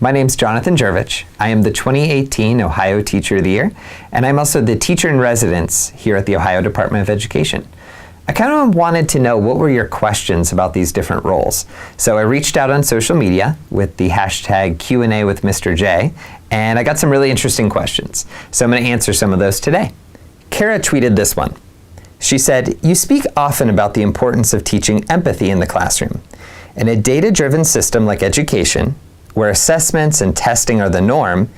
My name's Jonathan Jervich. I am the 2018 Ohio Teacher of the Year, and I'm also the Teacher in Residence here at the Ohio Department of Education. I kind of wanted to know what were your questions about these different roles. So I reached out on social media with the hashtag Q&A with Mr. J, and I got some really interesting questions. So I'm going to answer some of those today. Kara tweeted this one. She said, "You speak often about the importance of teaching empathy in the classroom. In a data-driven system like education, where assessments and testing are the norm,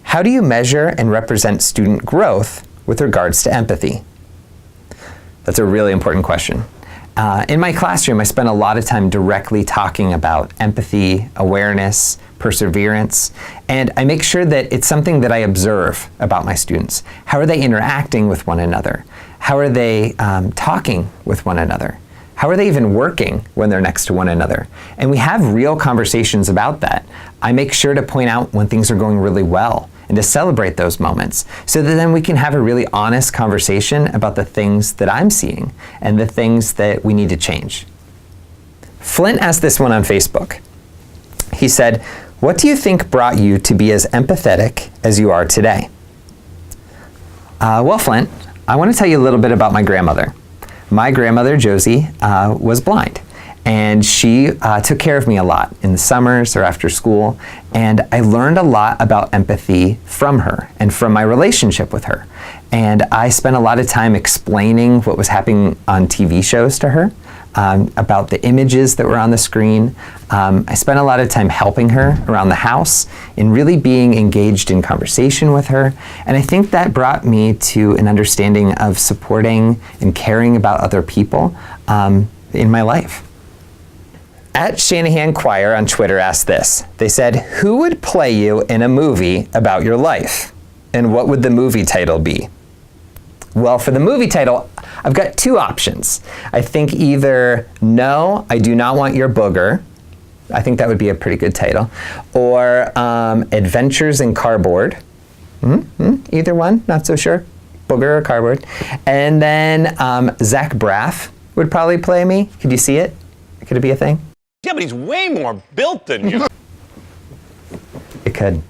how do you measure and represent student growth with regards to empathy?" That's a really important question. In my classroom, I spend a lot of time directly talking about empathy, awareness, perseverance, and I make sure that it's something that I observe about my students. How are they interacting with one another? How are they talking with one another? How are they even working when they're next to one another? And we have real conversations about that. I make sure to point out when things are going really well and to celebrate those moments so that then we can have a really honest conversation about the things that I'm seeing and the things that we need to change. Flint asked this one on Facebook. He said, "What do you think brought you to be as empathetic as you are today?" Well, Flint, I want to tell you a little bit about my grandmother. My grandmother, Josie, was blind, and she took care of me a lot in the summers or after school, and I learned a lot about empathy from her and from my relationship with her. And I spent a lot of time explaining what was happening on TV shows to her, about the images that were on the screen. I spent a lot of time helping her around the house and really being engaged in conversation with her. And I think that brought me to an understanding of supporting and caring about other people in my life. At Shanahan Choir on Twitter asked this. They said, "Who would play you in a movie about your life? And what would the movie title be?" Well, for the movie title, I've got two options. I think either "No, I Do Not Want Your Booger." I think that would be a pretty good title. Or "Adventures in Cardboard." Either one, not so sure. Booger or cardboard. And then Zach Braff would probably play me. Could you see it? Could it be a thing? Yeah, but he's way more built than you. It could.